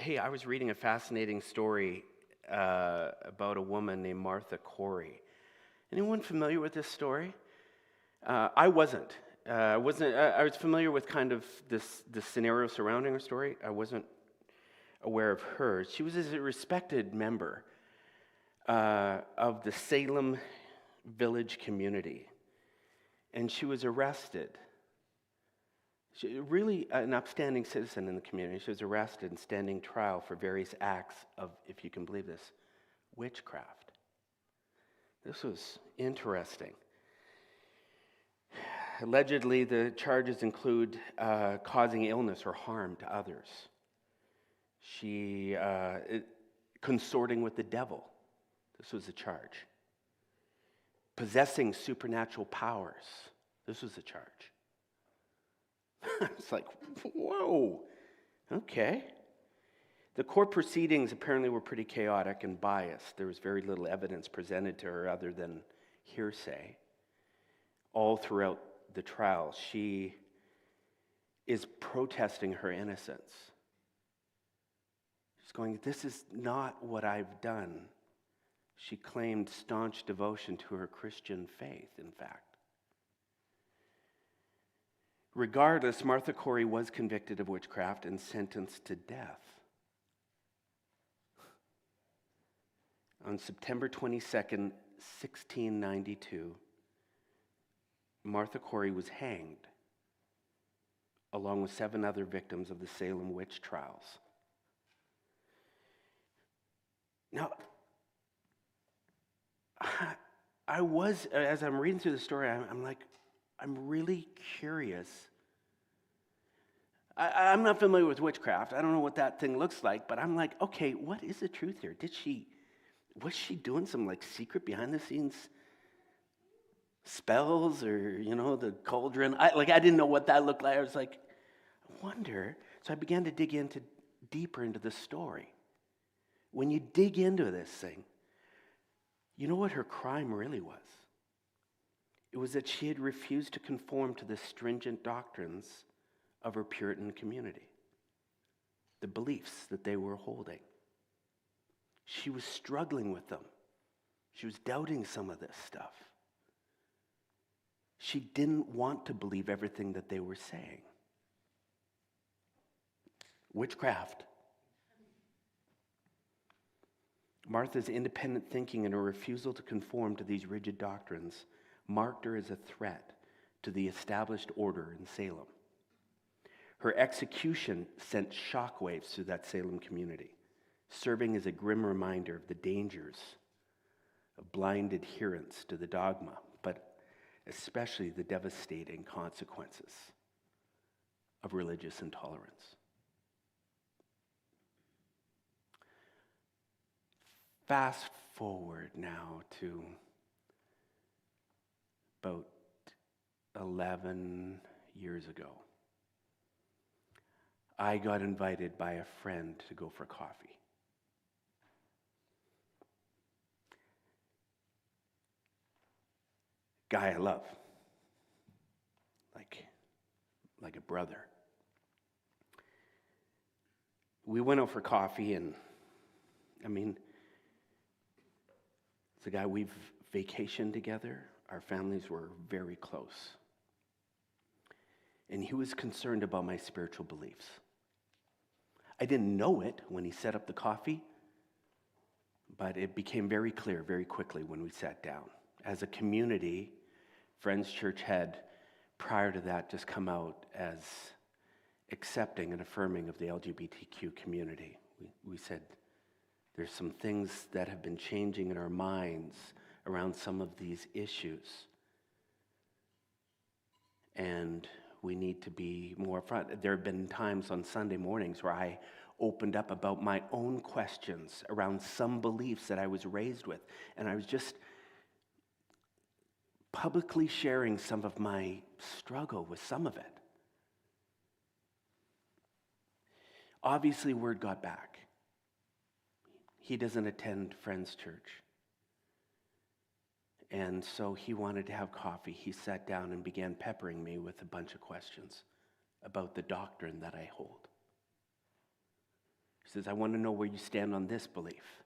Hey, I was reading a fascinating story about a woman named Martha Corey. Anyone familiar with this story? I wasn't. I was familiar with kind of the scenario surrounding her story. I wasn't aware of hers. She was a respected member of the Salem village community, and she was arrested. Really an upstanding citizen in the community. She was arrested and standing trial for various acts of, if you can believe this, witchcraft. This was interesting. Allegedly, the charges include causing illness or harm to others. She consorting with the devil. This was a charge. Possessing supernatural powers. This was a charge. It's like, whoa, okay. The court proceedings apparently were pretty chaotic and biased. There was very little evidence presented to her other than hearsay. All throughout the trial, she is protesting her innocence. She's going, this is not what I've done. She claimed staunch devotion to her Christian faith, in fact. Regardless, Martha Corey was convicted of witchcraft and sentenced to death. On September 22nd, 1692, Martha Corey was hanged, along with 7 other victims of the Salem witch trials. Now, as I'm reading through the story, I'm really curious. I'm not familiar with witchcraft. I don't know what that thing looks like, but I'm like, okay, what is the truth here? Was she doing some secret behind the scenes spells or, the cauldron? I didn't know what that looked like. I was like, I wonder. So I began to dig deeper into the story. When you dig into this thing, you know what her crime really was? It was that she had refused to conform to the stringent doctrines of her Puritan community, the beliefs that they were holding. She was struggling with them. She was doubting some of this stuff. She didn't want to believe everything that they were saying. Witchcraft. Martha's independent thinking and her refusal to conform to these rigid doctrines marked her as a threat to the established order in Salem. Her execution sent shockwaves through that Salem community, serving as a grim reminder of the dangers of blind adherence to the dogma, but especially the devastating consequences of religious intolerance. Fast forward now to about 11 years ago. I got invited by a friend to go for coffee. Guy I love, like a brother. We went out for coffee, and it's a guy we've vacationed together. Our families were very close. And he was concerned about my spiritual beliefs. I didn't know it when he set up the coffee, but it became very clear very quickly when we sat down. As a community, Friends Church had, prior to that, just come out as accepting and affirming of the LGBTQ community. We said, there's some things that have been changing in our minds around some of these issues. And we need to be more upfront. There have been times on Sunday mornings where I opened up about my own questions around some beliefs that I was raised with. And I was just publicly sharing some of my struggle with some of it. Obviously, word got back. He doesn't attend Friends Church. And so he wanted to have coffee. He sat down and began peppering me with a bunch of questions about the doctrine that I hold. He says, I want to know where you stand on this belief.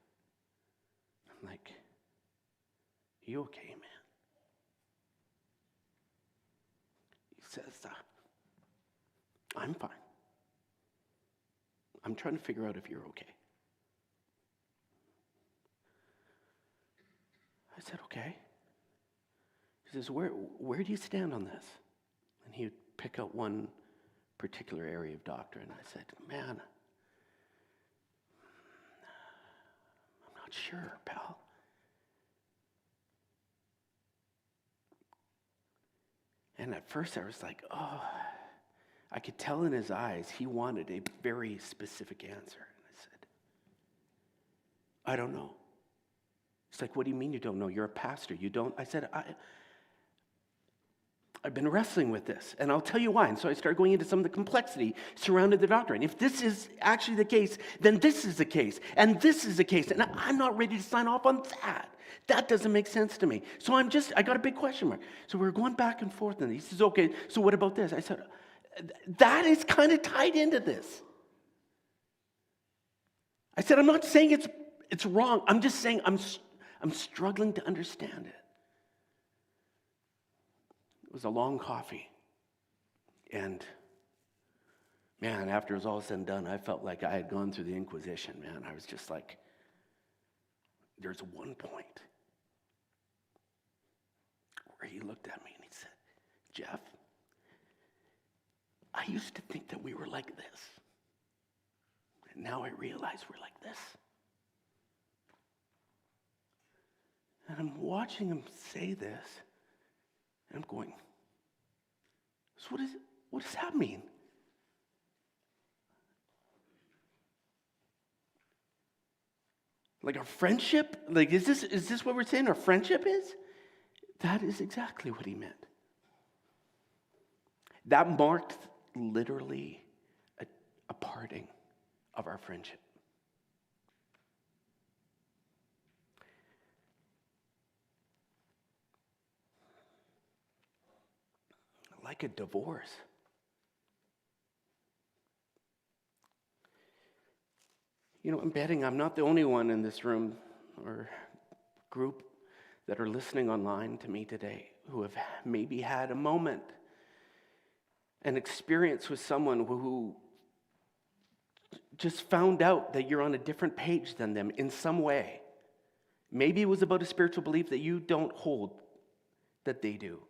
I'm like, you okay, man? He says, I'm fine. I'm trying to figure out if you're okay. I said, okay. He says, where do you stand on this? And he would pick out one particular area of doctrine. I said, man, I'm not sure, pal. And at first I was like, oh, I could tell in his eyes he wanted a very specific answer. And I said, I don't know. He's like, what do you mean you don't know? You're a pastor. You don't? I said, I've been wrestling with this, and I'll tell you why. And so I started going into some of the complexity surrounding the doctrine. If this is actually the case, then this is the case, and this is the case, and I'm not ready to sign off on that. That doesn't make sense to me. So I got a big question mark. So we're going back and forth, and he says, okay, so what about this? I said, that is kind of tied into this. I said, I'm not saying it's wrong. I'm just saying I'm struggling to understand it. It was a long coffee. And man, after it was all said and done, I felt like I had gone through the Inquisition, man. I was just like, there's one point where he looked at me and he said, Jeff, I used to think that we were like this. And now I realize we're like this. And I'm watching him say this. And I'm going, so what does that mean? Like our friendship? Like is this what we're saying our friendship is? That is exactly what he meant. That marked literally a parting of our friendship. Like a divorce. You know, I'm betting I'm not the only one in this room or group that are listening online to me today who have maybe had a moment, an experience with someone who just found out that you're on a different page than them in some way. Maybe it was about a spiritual belief that you don't hold that they do.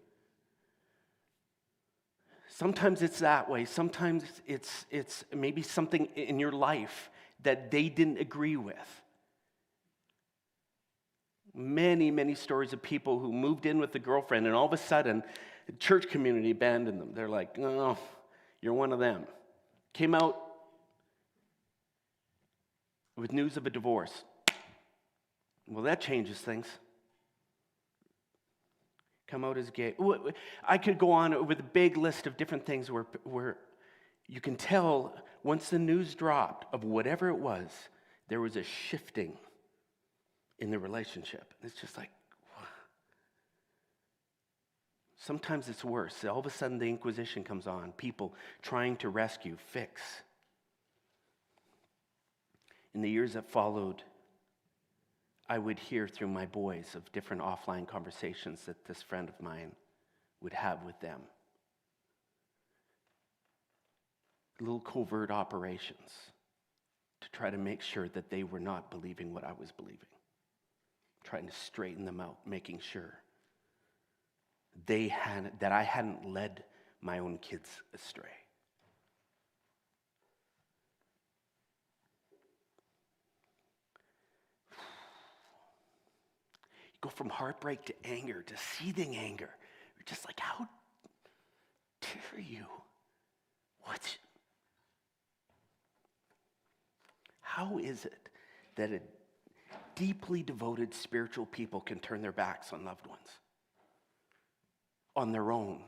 Sometimes it's that way. Sometimes it's maybe something in your life that they didn't agree with. Many, many stories of people who moved in with a girlfriend and all of a sudden the church community abandoned them. They're like, no, you're one of them. Came out with news of a divorce. Well, that changes things. Come out as gay. I could go on with a big list of different things where you can tell once the news dropped of whatever it was, there was a shifting in the relationship. It's just like, sometimes it's worse. All of a sudden the Inquisition comes on, people trying to rescue, fix. In the years that followed, I would hear through my boys of different offline conversations that this friend of mine would have with them. Little covert operations to try to make sure that they were not believing what I was believing. Trying to straighten them out, making sure that I hadn't led my own kids astray. Go from heartbreak to anger, to seething anger. You're just like, how dare you? How is it that a deeply devoted spiritual people can turn their backs on loved ones? On their own,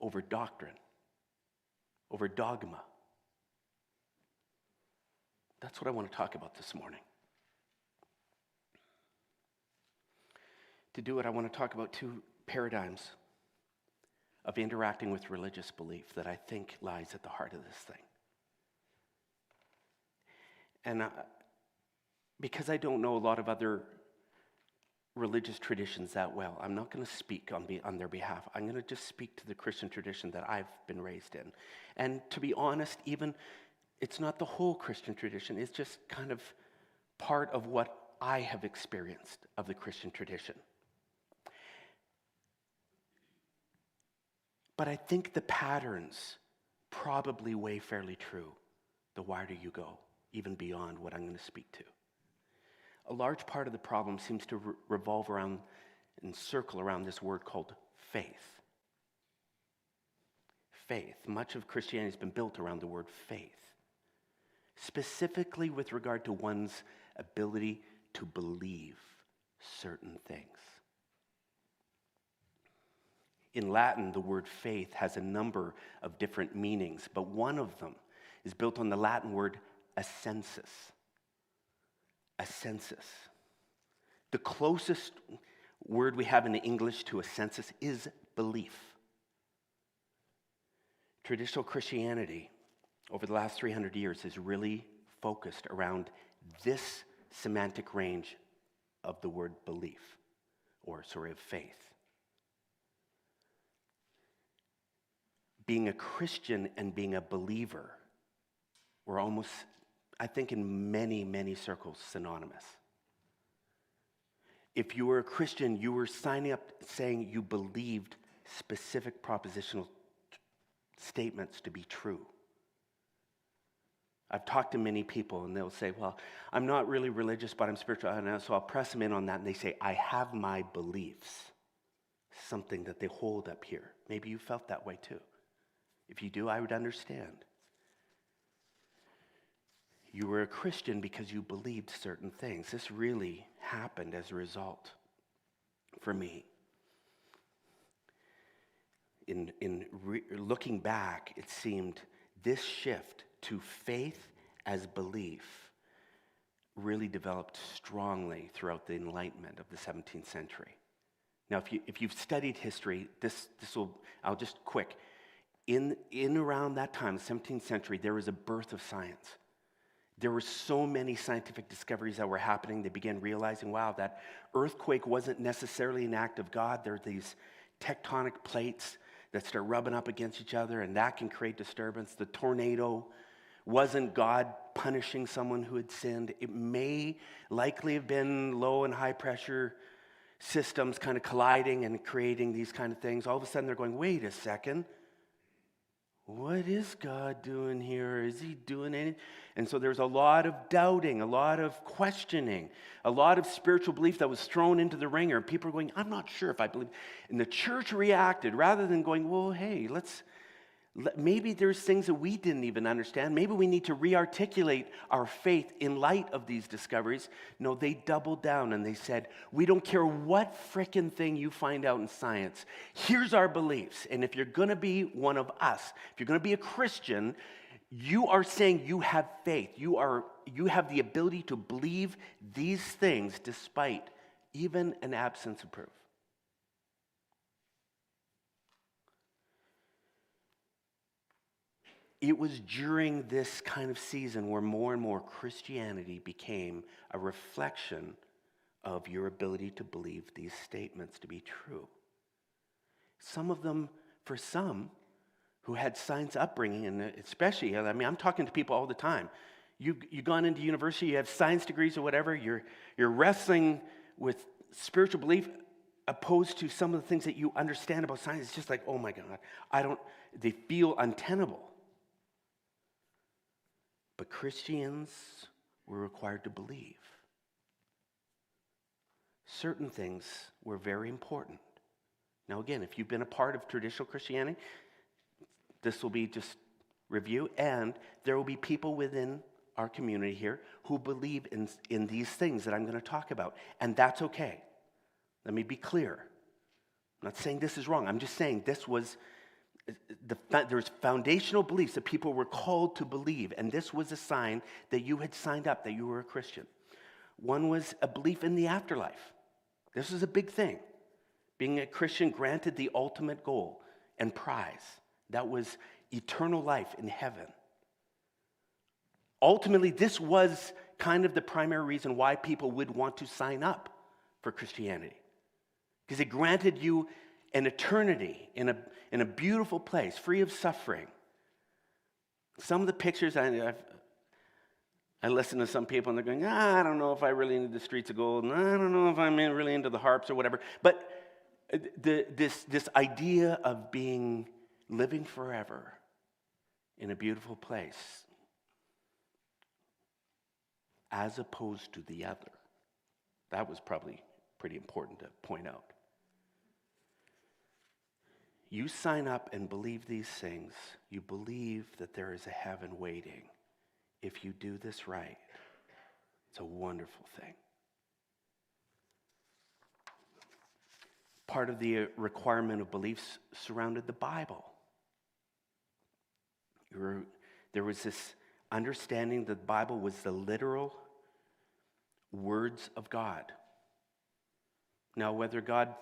over doctrine, over dogma. That's what I want to talk about this morning. To do it, I want to talk about two paradigms of interacting with religious belief that I think lies at the heart of this thing. And because I don't know a lot of other religious traditions that well, I'm not going to speak on their behalf. I'm going to just speak to the Christian tradition that I've been raised in. And to be honest, even it's not the whole Christian tradition. It's just kind of part of what I have experienced of the Christian tradition. But I think the patterns probably weigh fairly true, the wider you go, even beyond what I'm going to speak to. A large part of the problem seems to revolve around and circle around this word called faith. Faith. Much of Christianity has been built around the word faith, specifically with regard to one's ability to believe certain things. In Latin, the word faith has a number of different meanings, but one of them is built on the Latin word assensus. Assensus. The closest word we have in the English to assensus is belief. Traditional Christianity over the last 300 years has really focused around this semantic range of the word belief, of faith. Being a Christian and being a believer were almost, I think in many, many circles, synonymous. If you were a Christian, you were signing up saying you believed specific propositional statements to be true. I've talked to many people and they'll say, well, I'm not really religious, but I'm spiritual. And so I'll press them in on that and they say, I have my beliefs. Something that they hold up here. Maybe you felt that way too. If you do, I would understand. You were a Christian because you believed certain things. This really happened as a result for me. Looking back, it seemed this shift to faith as belief really developed strongly throughout the Enlightenment of the 17th century. Now, if you've studied history, I'll just quick. In around that time, the 17th century, there was a birth of science. There were so many scientific discoveries that were happening. They began realizing, wow, that earthquake wasn't necessarily an act of God. There are these tectonic plates that start rubbing up against each other, and that can create disturbance. The tornado wasn't God punishing someone who had sinned. It may likely have been low and high pressure systems kind of colliding and creating these kind of things. All of a sudden, they're going, wait a second. What is God doing here? Is he doing anything? And so there's a lot of doubting, a lot of questioning, a lot of spiritual belief that was thrown into the ringer. People are going, I'm not sure if I believe. And the church reacted rather than going, well, hey, maybe there's things that we didn't even understand. Maybe we need to re-articulate our faith in light of these discoveries. No, they doubled down and they said, we don't care what frickin' thing you find out in science. Here's our beliefs. And if you're going to be one of us, if you're going to be a Christian, you are saying you have faith. You have the ability to believe these things despite even an absence of proof. It was during this kind of season where more and more Christianity became a reflection of your ability to believe these statements to be true. Some of them, for some who had science upbringing, and especially, I'm talking to people all the time. You've gone into university, you have science degrees or whatever, you're wrestling with spiritual belief opposed to some of the things that you understand about science. It's just like, oh my God, they feel untenable. But Christians were required to believe. Certain things were very important. Now again, if you've been a part of traditional Christianity, this will be just review, and there will be people within our community here who believe in these things that I'm going to talk about, and that's okay. Let me be clear. I'm not saying this is wrong. I'm just saying there's foundational beliefs that people were called to believe, and this was a sign that you had signed up, that you were a Christian. One was a belief in the afterlife. This was a big thing. Being a Christian granted the ultimate goal and prize. That was eternal life in heaven. Ultimately, this was kind of the primary reason why people would want to sign up for Christianity. Because it granted you an eternity in a beautiful place, free of suffering. Some of the pictures, I listen to some people and they're going, I don't know if I really need the streets of gold, and I don't know if I'm really into the harps or whatever. But this idea of living forever in a beautiful place, as opposed to the other, that was probably pretty important to point out. You sign up and believe these things, you believe that there is a heaven waiting. If you do this right, it's a wonderful thing. Part of the requirement of beliefs surrounded the Bible. There was this understanding that the Bible was the literal words of God. Now, whether God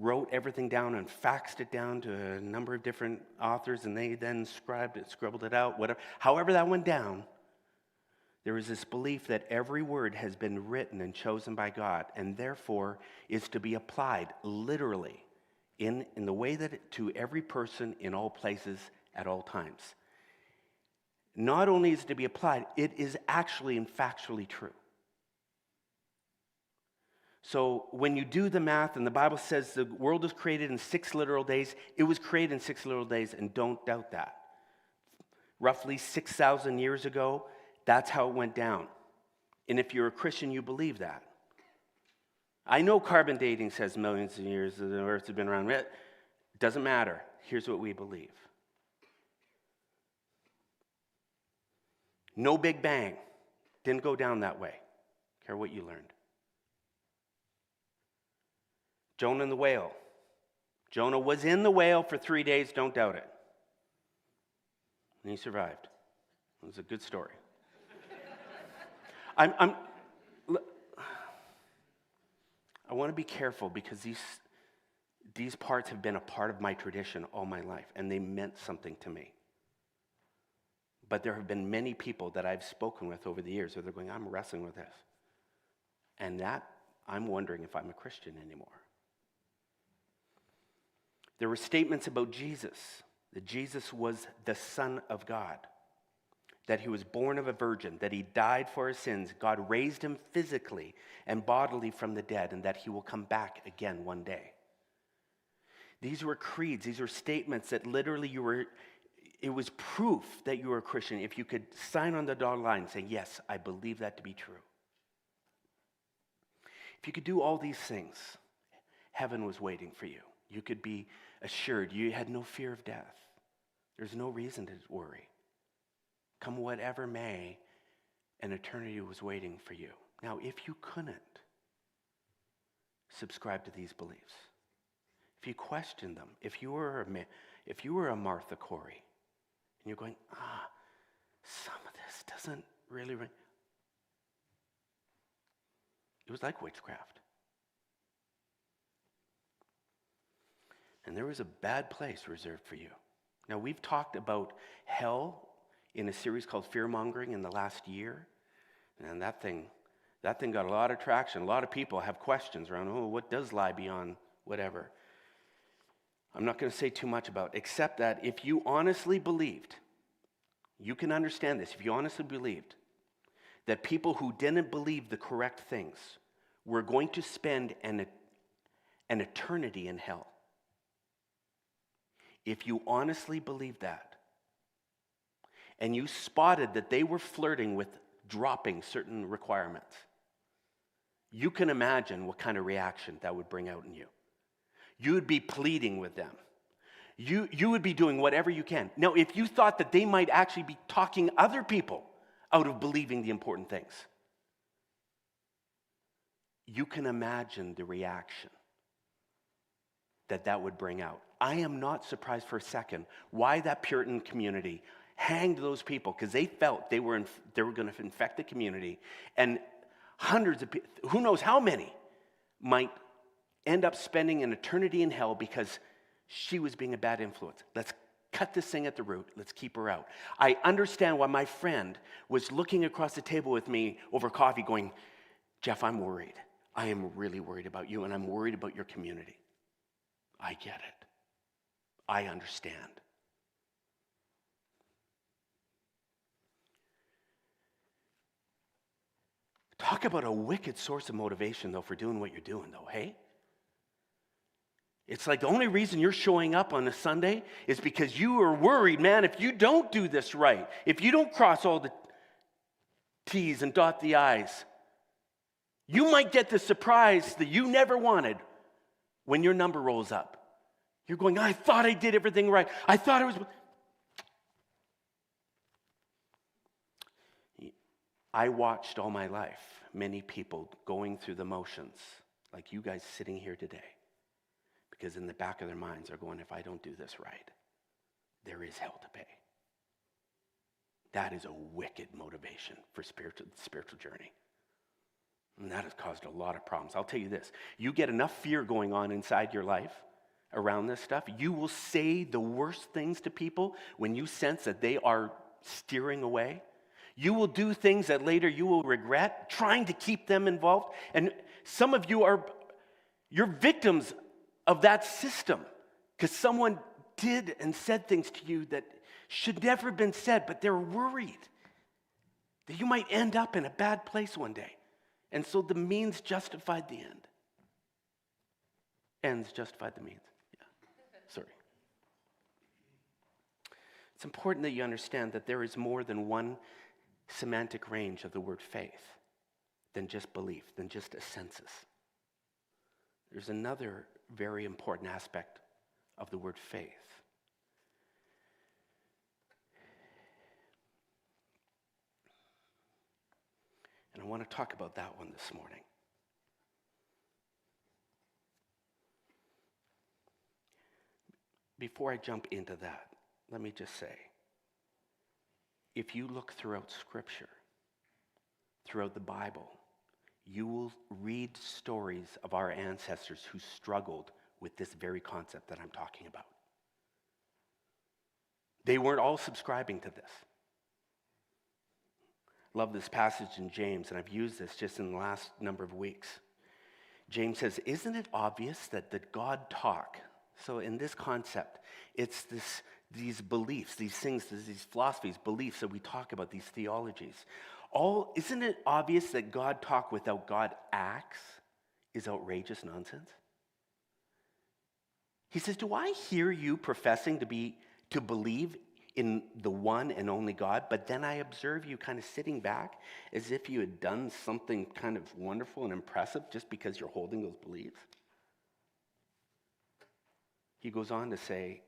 wrote everything down and faxed it down to a number of different authors and they then scribbled it out, whatever, however that went down, there is this belief that every word has been written and chosen by God and therefore is to be applied literally in the way that to every person in all places at all times. Not only is it to be applied, it is actually and factually true. So when you do the math and the Bible says the world was created in 6 literal days, it was created in 6 literal days, and don't doubt that. Roughly 6,000 years ago, that's how it went down. And if you're a Christian, you believe that. I know carbon dating says millions of years the earth has been around. It doesn't matter. Here's what we believe. No Big Bang. Didn't go down that way. Care what you learned. Jonah and the whale. Jonah was in the whale for 3 days, don't doubt it. And he survived. It was a good story. I want to be careful because these parts have been a part of my tradition all my life, and they meant something to me. But there have been many people that I've spoken with over the years where they're going, I'm wrestling with this. And that, I'm wondering if I'm a Christian anymore. There were statements about Jesus, that Jesus was the Son of God, that he was born of a virgin, that he died for his sins, God raised him physically and bodily from the dead, and that he will come back again one day. These were creeds, these were statements that literally it was proof that you were a Christian if you could sign on the dotted line and say, yes, I believe that to be true. If you could do all these things, heaven was waiting for you. You could be assured you had no fear of death. There's no reason to worry. Come whatever may, an eternity was waiting for you. Now, if you couldn't subscribe to these beliefs, if you questioned them, if you were a Martha Corey, and you're going, some of this doesn't really ring. It was like witchcraft. And there was a bad place reserved for you. Now, we've talked about hell in a series called Fear-Mongering in the last year. And that thing got a lot of traction. A lot of people have questions around, what does lie beyond whatever? I'm not going to say too much about it, except that if you honestly believed, you can understand this, if you honestly believed that people who didn't believe the correct things were going to spend an eternity in hell, if you honestly believed that, and you spotted that they were flirting with dropping certain requirements, you can imagine what kind of reaction that would bring out in you. You would be pleading with them. You would be doing whatever you can. Now, if you thought that they might actually be talking other people out of believing the important things, you can imagine the reaction that would bring out. I am not surprised for a second why that Puritan community hanged those people, because they felt they were going to infect the community, and hundreds of people, who knows how many, might end up spending an eternity in hell because she was being a bad influence. Let's cut this thing at the root. Let's keep her out. I understand why my friend was looking across the table with me over coffee going, Jeff, I'm worried. I am really worried about you, and I'm worried about your community. I get it. I understand. Talk about a wicked source of motivation, though, for doing what you're doing, though, hey? It's like the only reason you're showing up on a Sunday is because you are worried, man, if you don't do this right, if you don't cross all the T's and dot the I's, you might get the surprise that you never wanted when your number rolls up. You're going, I thought I did everything right. I thought I was... I watched all my life many people going through the motions, like you guys sitting here today, because in the back of their minds they're going, if I don't do this right, there is hell to pay. That is a wicked motivation for spiritual journey. And that has caused a lot of problems. I'll tell you this, you get enough fear going on inside your life around this stuff, you will say the worst things to people when you sense that they are steering away. You will do things that later you will regret, trying to keep them involved. And some of you you're victims of that system because someone did and said things to you that should never have been said, but they're worried that you might end up in a bad place one day. And so the means justified the end. Ends justified the means. Yeah, sorry. It's important that you understand that there is more than one semantic range of the word faith than just belief, than just a census. There's another very important aspect of the word faith. And I want to talk about that one this morning. Before I jump into that, let me just say, if you look throughout Scripture, throughout the Bible, you will read stories of our ancestors who struggled with this very concept that I'm talking about. They weren't all subscribing to this. Love this passage in James, and I've used this just in the last number of weeks. James says, isn't it obvious that the God talk, so in this concept, it's these beliefs, these things, these philosophies, beliefs that we talk about, these theologies. Isn't it obvious that God talk without God acts is outrageous nonsense? He says, do I hear you professing to believe in the one and only God, but then I observe you kind of sitting back as if you had done something kind of wonderful and impressive just because you're holding those beliefs? He goes on to say,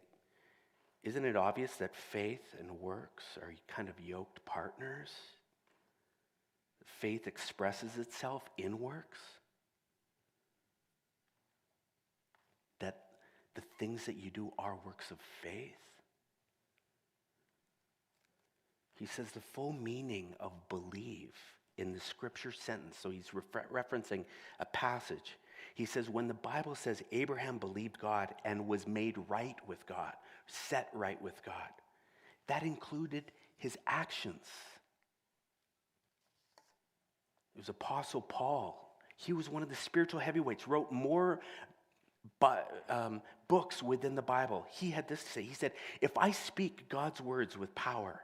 isn't it obvious that faith and works are kind of yoked partners? Faith expresses itself in works. That the things that you do are works of faith. He says the full meaning of believe in the scripture sentence, so he's referencing a passage. He says when the Bible says Abraham believed God and was made right with God, set right with God, that included his actions. It was Apostle Paul. He was one of the spiritual heavyweights, wrote more books within the Bible. He had this to say. He said, if I speak God's words with power,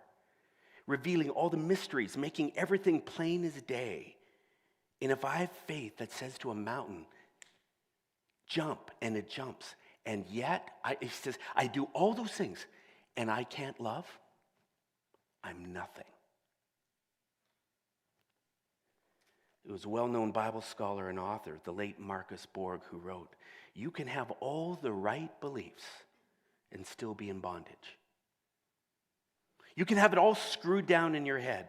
revealing all the mysteries, making everything plain as day, and if I have faith that says to a mountain, jump, and it jumps, and yet, he says, I do all those things, and I can't love, I'm nothing. It was a well-known Bible scholar and author, the late Marcus Borg, who wrote, you can have all the right beliefs and still be in bondage. You can have it all screwed down in your head.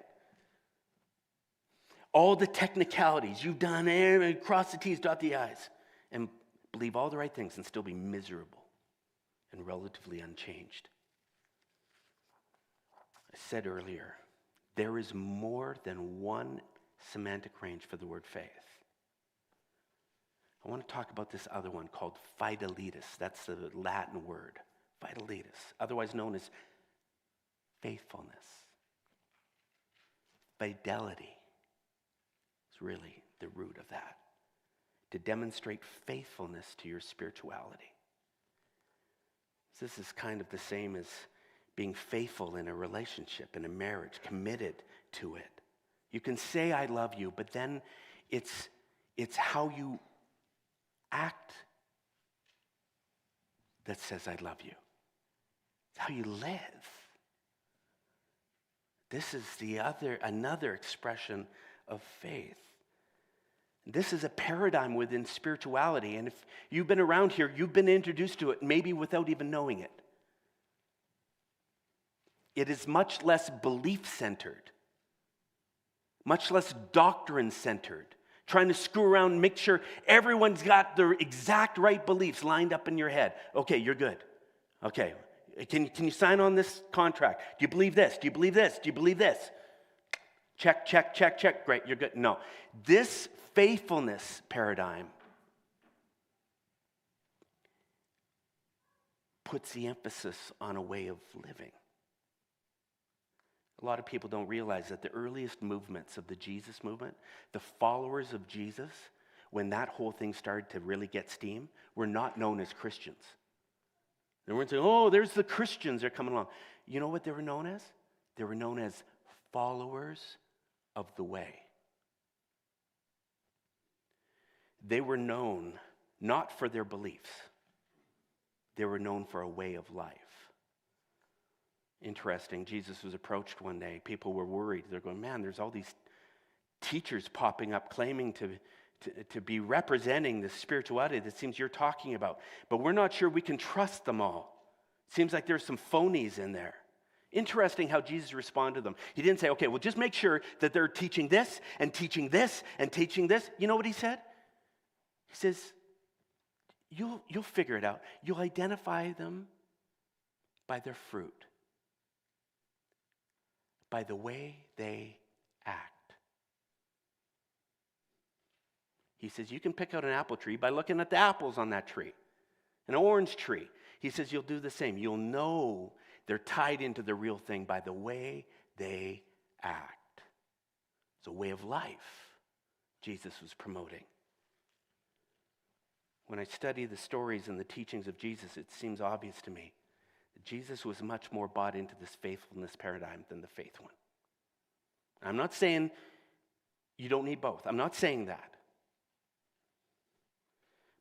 All the technicalities, you've done it, cross the T's, dot the I's, and believe all the right things and still be miserable and relatively unchanged. I said earlier, there is more than one semantic range for the word faith. I want to talk about this other one called fidelitas. That's the Latin word Vitalitas, otherwise known as faithfulness. Fidelity is really the root of that. To demonstrate faithfulness to your spirituality. This is kind of the same as being faithful in a relationship, in a marriage, committed to it. You can say, I love you, but then it's how you act that says, I love you. It's how you live. This is another expression of faith. This is a paradigm within spirituality, and if you've been around here, you've been introduced to it, maybe without even knowing it. It is much less belief-centered, much less doctrine-centered, trying to screw around and make sure everyone's got their exact right beliefs lined up in your head. Okay, you're good. Okay, can you sign on this contract? Do you believe this? Do you believe this? Do you believe this? Check, check, check, check. Great, you're good. No, this faithfulness paradigm puts the emphasis on a way of living. A lot of people don't realize that the earliest movements of the Jesus movement, the followers of Jesus, when that whole thing started to really get steam, were not known as Christians. They weren't saying, oh, there's the Christians, they're coming along. You know what they were known as? They were known as followers of the way. They were known not for their beliefs. They were known for a way of life. Interesting, Jesus was approached one day. People were worried. They're going, man, there's all these teachers popping up claiming to be representing the spirituality that seems you're talking about. But we're not sure we can trust them all. Seems like there's some phonies in there. Interesting how Jesus responded to them. He didn't say, okay, well, just make sure that they're teaching this and teaching this and teaching this. You know what he said? He says, you'll figure it out. You'll identify them by their fruit, by the way they act. He says, you can pick out an apple tree by looking at the apples on that tree, an orange tree. He says, you'll do the same. You'll know they're tied into the real thing by the way they act. It's a way of life Jesus was promoting. When I study the stories and the teachings of Jesus, it seems obvious to me that Jesus was much more bought into this faithfulness paradigm than the faith one. I'm not saying you don't need both. I'm not saying that.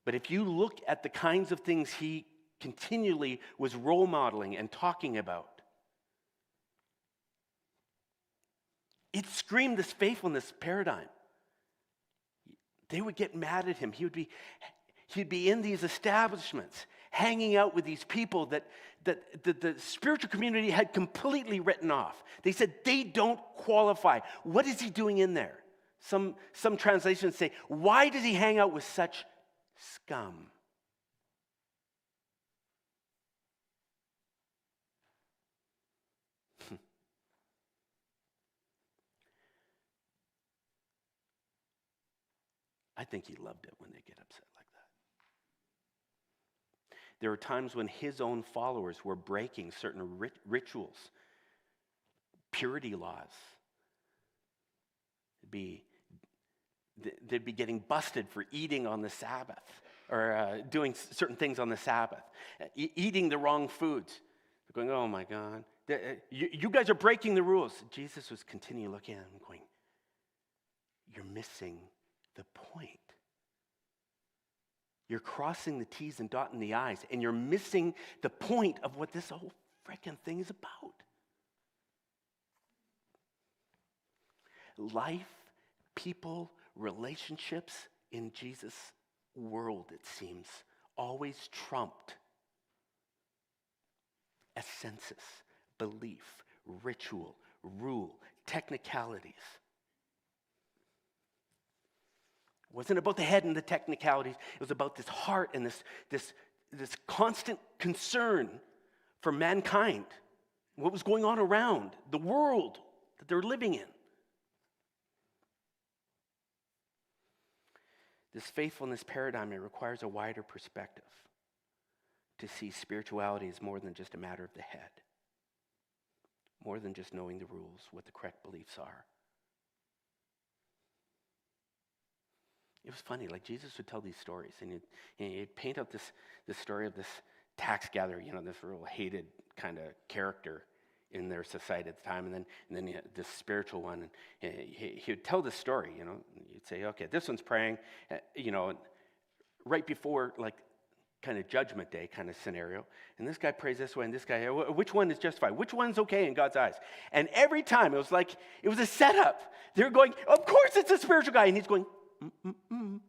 But if you look at the kinds of things he continually was role modeling and talking about, it screamed this faithfulness paradigm. They would get mad at him. He'd be in these establishments, hanging out with these people that the spiritual community had completely written off. They said they don't qualify. What is he doing in there? Some translations say, why does he hang out with such scum? I think he loved it when they get upset like that. There were times when his own followers were breaking certain rituals, purity laws. They'd be getting busted for eating on the Sabbath or doing certain things on the Sabbath, eating the wrong foods. They're going, oh my God, you guys are breaking the rules. Jesus was continually looking at them going, you're missing the point. You're crossing the T's and dotting the I's, and you're missing the point of what this whole freaking thing is about. Life, people, relationships in Jesus' world, it seems, always trumped a census, belief, ritual, rule, technicalities. It wasn't about the head and the technicalities. It was about this heart and this constant concern for mankind, what was going on around the world that they're living in. This faithfulness paradigm, it requires a wider perspective. to see spirituality as more than just a matter of the head, more than just knowing the rules, what the correct beliefs are. It was funny, like Jesus would tell these stories, and he'd paint out this story of this tax gatherer, this real hated kind of character in their society at the time, and then this spiritual one, and he would tell this story, you'd say, okay, this one's praying, right before like kind of judgment day kind of scenario, and this guy prays this way, and this guy, which one is justified? Which one's okay in God's eyes? And every time it was a setup. They're going, of course it's a spiritual guy, and he's going, mm-mm-mm.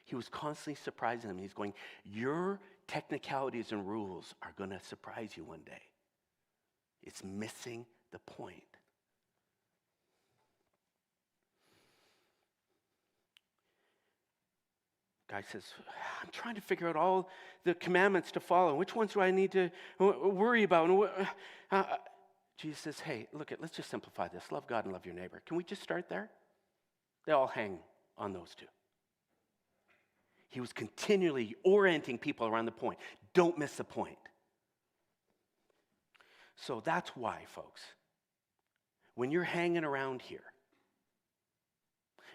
He was constantly surprising them. He's going, your technicalities and rules are going to surprise you one day. It's missing the point. Guy says, I'm trying to figure out all the commandments to follow. Which ones do I need to worry about? Jesus says, hey, let's just simplify this. Love God and love your neighbor. Can we just start there? They all hang on those two. He was continually orienting people around the point. Don't miss the point. So that's why, folks, when you're hanging around here,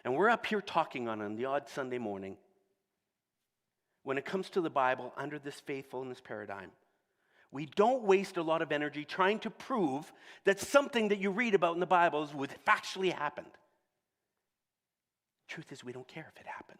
and we're up here talking on the odd Sunday morning, when it comes to the Bible, under this faithfulness paradigm, we don't waste a lot of energy trying to prove that something that you read about in the Bible would factually happened. Truth is, we don't care if it happened.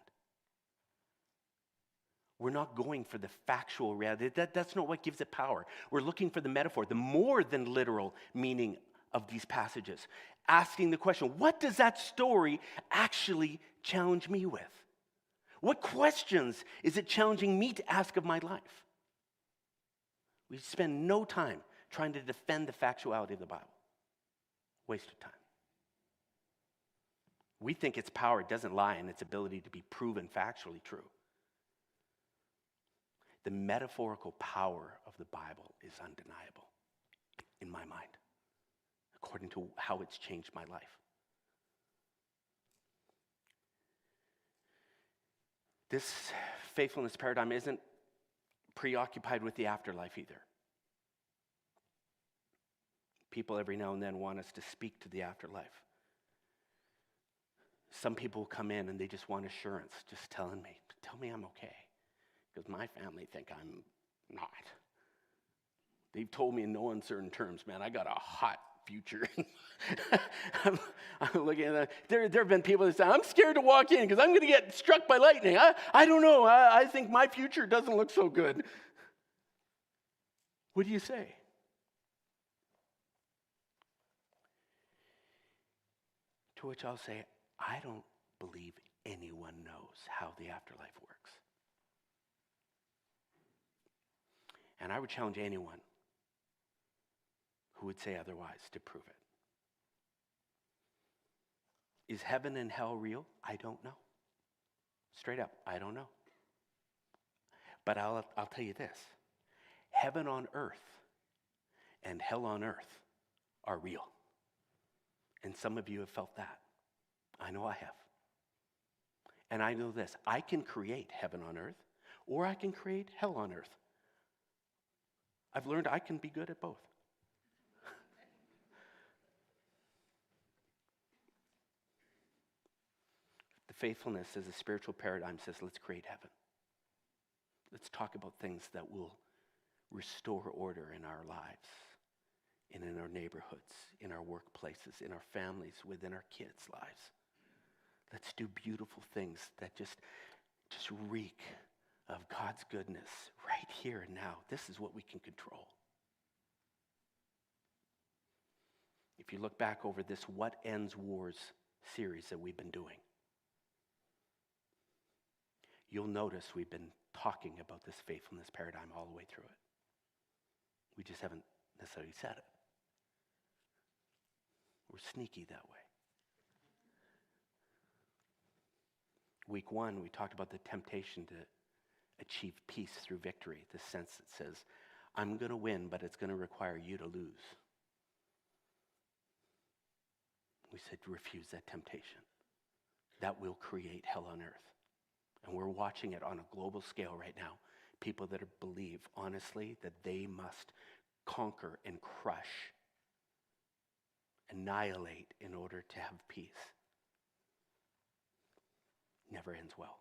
We're not going for the factual reality. That's not what gives it power. We're looking for the metaphor, the more than literal meaning of these passages. Asking the question, what does that story actually challenge me with? What questions is it challenging me to ask of my life? We spend no time trying to defend the factuality of the Bible. Waste of time. We think its power doesn't lie in its ability to be proven factually true. The metaphorical power of the Bible is undeniable in my mind, according to how it's changed my life. This faithfulness paradigm isn't preoccupied with the afterlife either. People every now and then want us to speak to the afterlife. Some people come in and they just want assurance, just tell me I'm okay. Because my family think I'm not. They've told me in no uncertain terms, man, I got a hot future. I'm looking at that. There have been people that say, I'm scared to walk in because I'm going to get struck by lightning. I don't know. I think my future doesn't look so good. What do you say? To which I'll say, I don't believe anyone knows how the afterlife works. And I would challenge anyone who would say otherwise to prove it. Is heaven and hell real? I don't know. Straight up, I don't know. But I'll tell you this. Heaven on earth and hell on earth are real. And some of you have felt that. I know I have. And I know this. I can create heaven on earth, or I can create hell on earth. I've learned I can be good at both. The faithfulness as a spiritual paradigm says, let's create heaven. Let's talk about things that will restore order in our lives, and in our neighborhoods, in our workplaces, in our families, within our kids' lives. Let's do beautiful things that just reek of God's goodness right here and now. This is what we can control. If you look back over this What Ends Wars series that we've been doing, you'll notice we've been talking about this faithfulness paradigm all the way through it. We just haven't necessarily said it. We're sneaky that way. Week 1, we talked about the temptation to achieve peace through victory, the sense that says, I'm going to win, but it's going to require you to lose. We said, refuse that temptation. That will create hell on earth. And we're watching it on a global scale right now. people that believe, honestly, that they must conquer and crush, annihilate in order to have peace. Never ends well.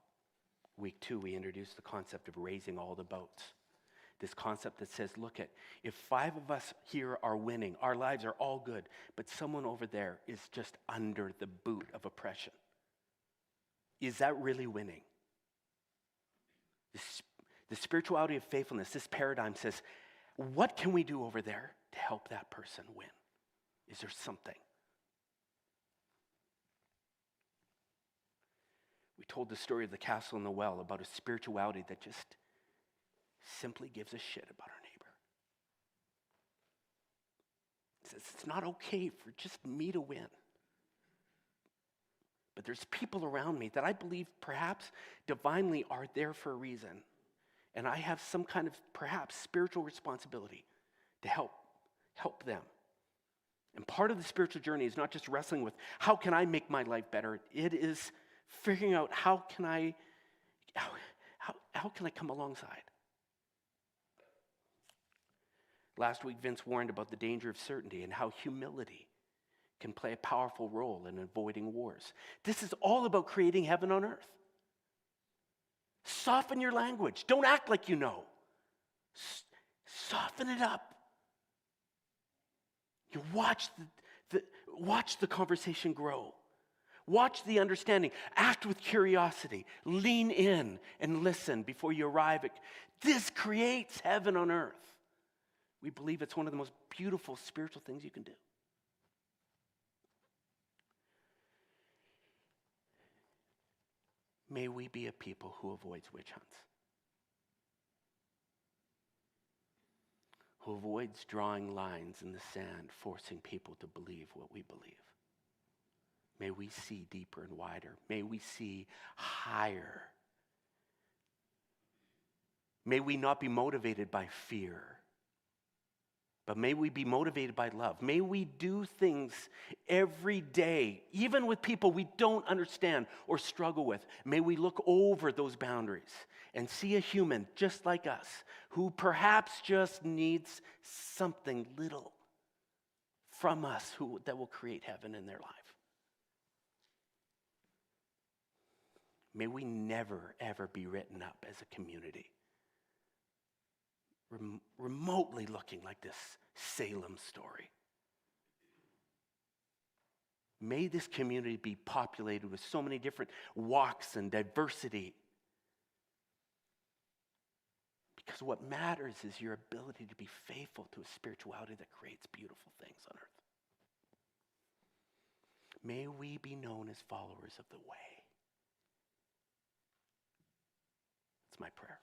Week 2, we introduced the concept of raising all the boats. This concept that says, look at, if 5 of us here are winning, our lives are all good, but someone over there is just under the boot of oppression. Is that really winning? The spirituality of faithfulness, this paradigm says, what can we do over there to help that person win? Is there something? We told the story of the castle and the well about a spirituality that just simply gives a shit about our neighbor. It says it's not okay for just me to win. But there's people around me that I believe perhaps divinely are there for a reason. And I have some kind of perhaps spiritual responsibility to help them. And part of the spiritual journey is not just wrestling with how can I make my life better. It is figuring out how can I come alongside. Last week, Vince warned about the danger of certainty and how humility can play a powerful role in avoiding wars. This is all about creating heaven on earth. Soften your language. Don't act like you know. Soften it up. You watch the conversation grow. Watch the understanding. Act with curiosity. Lean in and listen before you arrive at. This creates heaven on earth. We believe it's one of the most beautiful spiritual things you can do. May we be a people who avoids witch hunts. Who avoids drawing lines in the sand, forcing people to believe what we believe. May we see deeper and wider. May we see higher. May we not be motivated by fear, but may we be motivated by love. May we do things every day, even with people we don't understand or struggle with. May we look over those boundaries and see a human just like us who perhaps just needs something little from us that will create heaven in their life. May we never, ever be written up as a community remotely looking like this Salem story. May this community be populated with so many different walks and diversity. Because what matters is your ability to be faithful to a spirituality that creates beautiful things on earth. May we be known as followers of the way. That's my prayer.